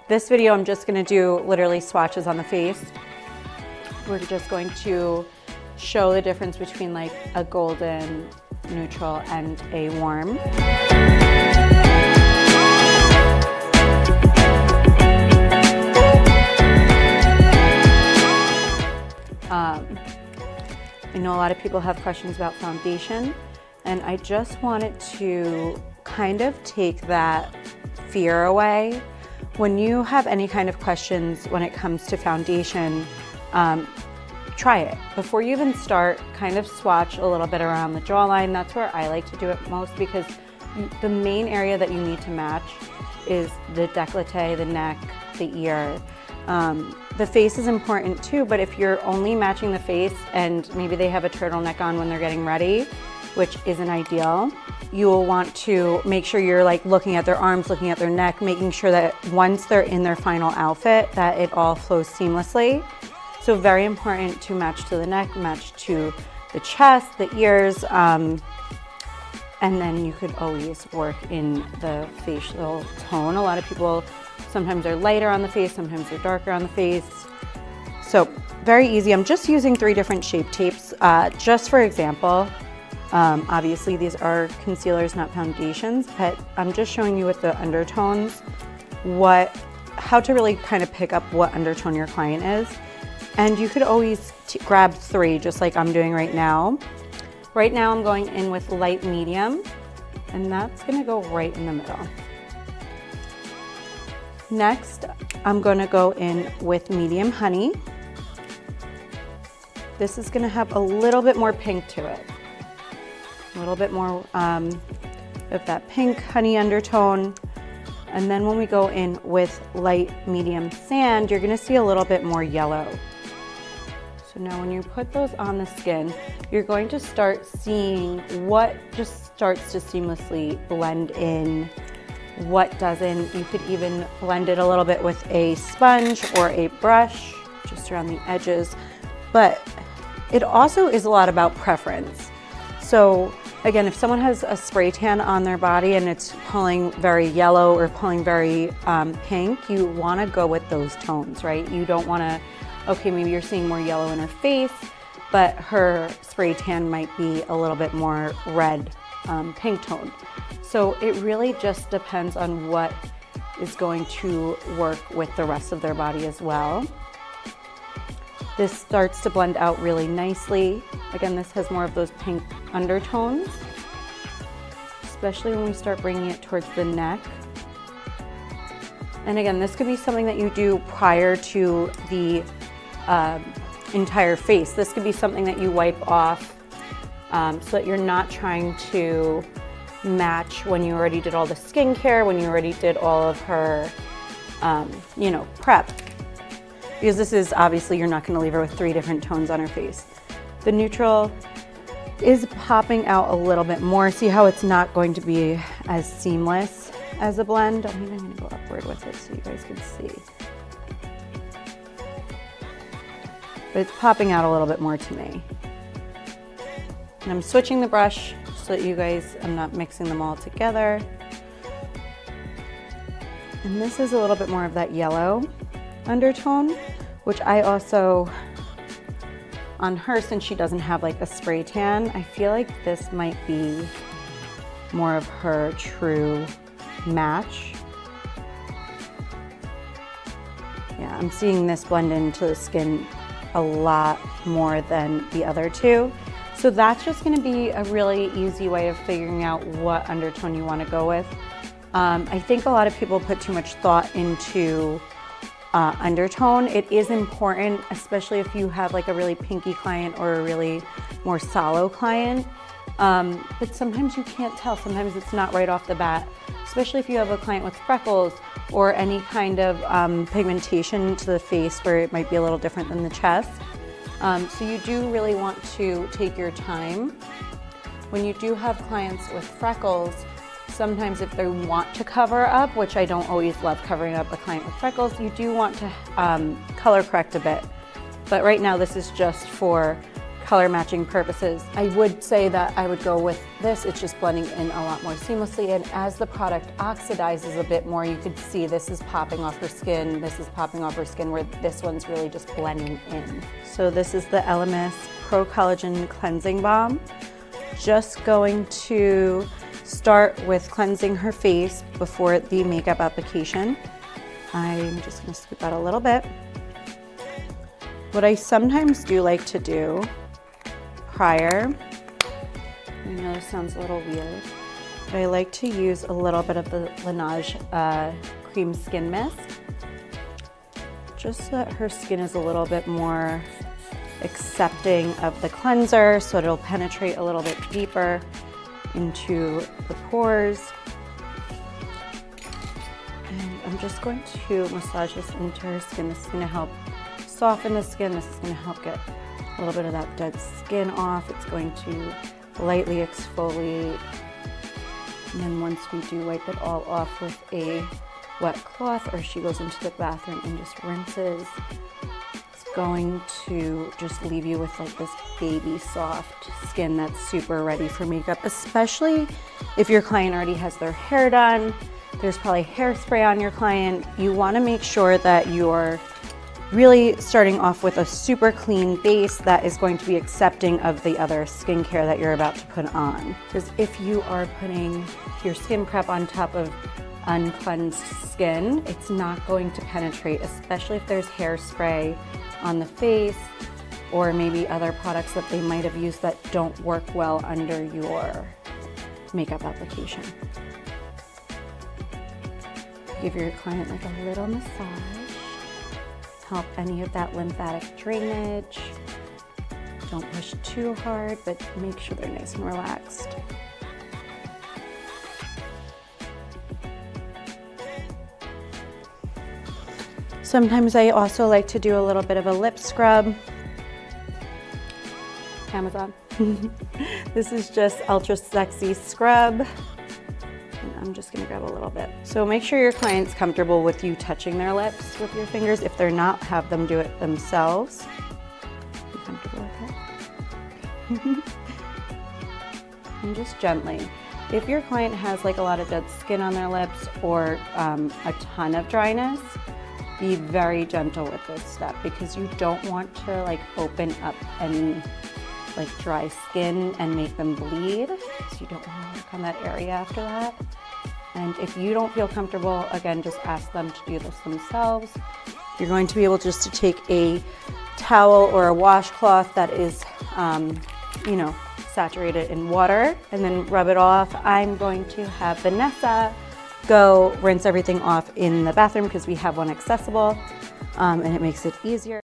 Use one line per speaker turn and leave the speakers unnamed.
This video, I'm just gonna do literally swatches on the face. We're just going to show the difference between like a golden, neutral, and a warm. I know a lot of people have questions about foundation, and I just wanted to kind of take that fear away. When you have any kind of questions when it comes to foundation, try it. Before you even start, kind of swatch a little bit around the jawline. That's where I like to do it most, because the main area that you need to match is the décolleté, the neck, the ear. The face is important too, but if you're only matching the face and maybe they have a turtleneck on when they're getting ready, which isn't ideal, you will want to make sure you're like looking at their arms, looking at their neck, making sure that once they're in their final outfit, that it all flows seamlessly. So very important to match to the neck, match to the chest, the ears, and then you could always work in the facial tone. A lot of people sometimes are lighter on the face, sometimes they're darker on the face. So very easy. I'm just using 3 different shape tapes, just for example. Obviously these are concealers, not foundations, but I'm just showing you with the undertones how to really kind of pick up what undertone your client is. And you could always grab 3, just like I'm doing right now. Right now I'm going in with light medium, and that's gonna go right in the middle. Next, I'm gonna go in with medium honey. This is gonna have a little bit more pink to it. A little bit more of that pink honey undertone. And then when we go in with light medium sand, you're gonna see a little bit more yellow. So now when you put those on the skin, you're going to start seeing what just starts to seamlessly blend in, what doesn't. You could even blend it a little bit with a sponge or a brush, just around the edges. But it also is a lot about preference. So again, if someone has a spray tan on their body and it's pulling very yellow or pulling very pink, you wanna go with those tones, right? You don't wanna, okay, maybe you're seeing more yellow in her face, but her spray tan might be a little bit more red, pink toned. So it really just depends on what is going to work with the rest of their body as well. This starts to blend out really nicely. Again, this has more of those pink undertones, especially when we start bringing it towards the neck. And again, this could be something that you do prior to the entire face. This could be something that you wipe off so that you're not trying to match when you already did all the skincare, when you already did all of her, prep. Because this is obviously, you're not gonna leave her with 3 different tones on her face. The neutral is popping out a little bit more. See how it's not going to be as seamless as a blend? I'm even gonna go upward with it so you guys can see. But it's popping out a little bit more to me. And I'm switching the brush so that you guys, I'm not mixing them all together. And this is a little bit more of that yellow undertone, which I also, on her, since she doesn't have like a spray tan, I feel like this might be more of her true match. Yeah, I'm seeing this blend into the skin a lot more than the other 2. So that's just gonna be a really easy way of figuring out what undertone you wanna go with. I think a lot of people put too much thought into undertone. It is important, especially if you have like a really pinky client or a really more sallow client. But sometimes you can't tell. Sometimes it's not right off the bat, especially if you have a client with freckles or any kind of pigmentation to the face where it might be a little different than the chest. So you do really want to take your time. When you do have clients with freckles, sometimes if they want to cover up, which I don't always love covering up a client with freckles, you do want to color correct a bit. But right now this is just for color matching purposes. I would say that I would go with this. It's just blending in a lot more seamlessly, and as the product oxidizes a bit more, you could see this is popping off her skin, this is popping off her skin, where this one's really just blending in. So this is the Elemis Pro Collagen Cleansing Balm. Just going to start with cleansing her face before the makeup application. I'm just gonna scoop out a little bit. What I sometimes do like to do prior, I know this sounds a little weird, but I like to use a little bit of the Laneige Cream Skin Mist, just so that her skin is a little bit more accepting of the cleanser, so it'll penetrate a little bit deeper into the pores. And I'm just going to massage this into her skin. This is going to help soften the skin. This is going to help get a little bit of that dead skin off. It's going to lightly exfoliate. And then once we do wipe it all off with a wet cloth, or she goes into the bathroom and just rinses, going to just leave you with like this baby soft skin that's super ready for makeup, especially if your client already has their hair done. There's probably hairspray on your client. You want to make sure that you're really starting off with a super clean base that is going to be accepting of the other skincare that you're about to put on. Because if you are putting your skin prep on top of uncleansed skin, it's not going to penetrate, especially if there's hairspray on the face, or maybe other products that they might have used that don't work well under your makeup application. Give your client like a little massage, help any of that lymphatic drainage. Don't push too hard, but make sure they're nice and relaxed. Sometimes I also like to do a little bit of a lip scrub. Amazon. This is just Ultra Sexy Scrub. And I'm just gonna grab a little bit. So make sure your client's comfortable with you touching their lips with your fingers. If they're not, have them do it themselves. Be comfortable with it. And just gently. If your client has like a lot of dead skin on their lips, or a ton of dryness, be very gentle with this step, because you don't want to like open up any like dry skin and make them bleed. So you don't want to work on that area after that. And if you don't feel comfortable, again, just ask them to do this themselves. You're going to be able just to take a towel or a washcloth that is, you know, saturated in water, and then rub it off. I'm going to have Vanessa go rinse everything off in the bathroom because we have one accessible, and it makes it easier.